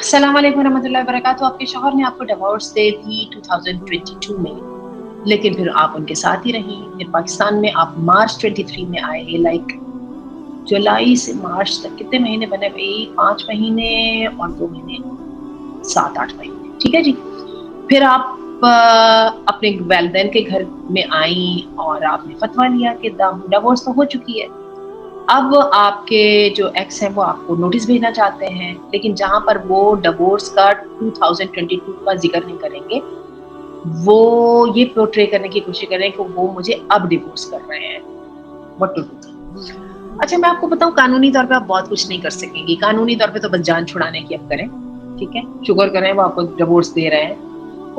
अस्सलाम वालेकुम रहमतुल्लाहि व बरकातहू। आपके शौहर ने आपको डिवोर्स दे दी 2022 में, लेकिन फिर आप उनके साथ ही रही। फिर पाकिस्तान में आप मार्च 23 में आए। लाइक जुलाई से मार्च तक कितने महीने बने भाई? 5 महीने और 2 महीने, 7-8 महीने, ठीक है जी। फिर आप अपने वालिदैन के घर में आई और आपने फतवा लिया कि डिवोर्स तो हो चुकी है। अब आपके जो एक्स हैं वो आपको नोटिस भेजना चाहते हैं, लेकिन जहां पर वो डिवोर्स का 2022 का जिक्र नहीं करेंगे, वो ये पोर्ट्रे करने की कोशिश कर रहे हैं कि वो मुझे अब डिवोर्स कर रहे हैं। What to do? अच्छा, मैं आपको बताऊं, कानूनी तौर पे आप बहुत कुछ नहीं कर सकेंगी। कानूनी तौर पे तो बस जान छुड़ाने की अब करें, ठीक है, शुक्र करें वो आपको डिवोर्स दे रहे हैं।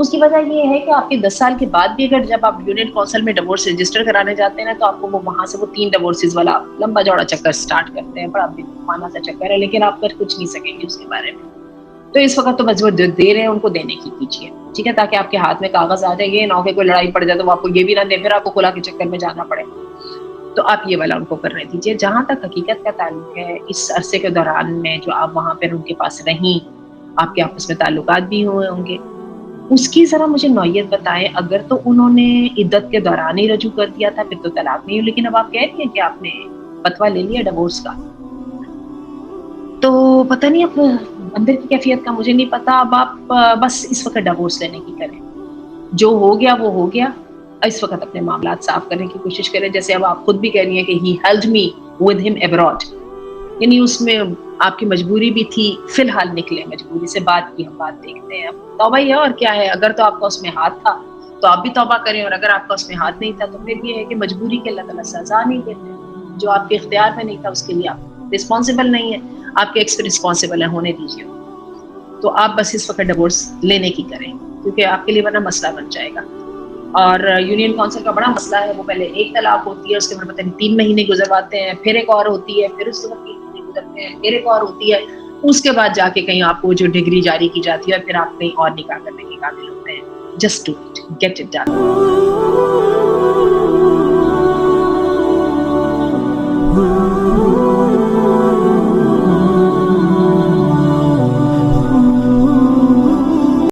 उसकी वजह ये है कि आपके 10 साल के बाद भी अगर जब आप यूनियन काउंसिल में डिवोर्स रजिस्टर कराने जाते हैं ना, तो आपको वो वहां से वो 3 डिवोर्सेस वाला लंबा चौड़ा चक्कर स्टार्ट करते हैं। बड़ा बेवकूफाना सा चक्कर है, लेकिन आप कर कुछ नहीं सकेंगे उसके बारे में। तो इस वक्त तो बस वो जो दे रहे हैं उनको देने की कीजिए, ठीक है, ताकि आपके हाथ में कागज आ जाए। ना हो कोई लड़ाई पड़ जाए तो वो आपको ये भी ना दे, फिर आपको खुला के चक्कर में जाना पड़े। तो आप ये वाला उनको करने दीजिए। जहां तक हकीकत का ताल्लुक है, इस अरसे के दौरान में जो आप वहां पर उनके पास रहीं, आपके आपस में ताल्लुकात भी हुए होंगे, उसकी जरा मुझे नौयत बताएं। अगर तो उन्होंने इद्दत के दौरान ही रजू कर दिया था, फिर तो तलाक नहीं हुई, लेकिन अब आप कह रही हैं कि आपने फतवा ले लिया डिवोर्स का, तो पता नहीं अब अंदर की कैफियत का मुझे नहीं पता। अब आप बस इस वक्त डिवोर्स लेने की करें। जो हो गया वो हो गया। इस वक्त अपने मामलात साफ करने की कोशिश करें। जैसे अब आप खुद भी कह रही हैं कि he held me with him abroad, यानी उसमें आपकी मजबूरी भी थी। फिलहाल निकले मजबूरी से, बात की हम बात देखते हैं। अब तौबा ही है और क्या है। अगर तो आपका उसमें हाथ था तो आप भी तौबा करें, और अगर आपका उसमें हाथ नहीं था तो फिर ये है कि मजबूरी के अल्लाह ताला सजा नहीं देते। जो आपके इख्तियार में नहीं था उसके लिए आप रिस्पॉन्सिबल नहीं है। आपके एक्स रिस्पॉन्सिबल है, होने दीजिए। तो आप बस इस वक्त डिवोर्स लेने की करें, क्योंकि आपके लिए वरना मसला बन जाएगा। और यूनियन काउंसिल का बड़ा मसला है। वो पहले एक तलाक होती है, उसके बाद पता नहीं 3 महीने गुजरवाते हैं, फिर एक और होती है, फिर उसके बाद 3 महीने गुजरते हैं, फिर एक और होती है। उसके बाद जाके कहीं आपको जो डिग्री जारी की जाती है और फिर आप कहीं और निकाह करने के काबिल होते हैं। Just do it, get it done.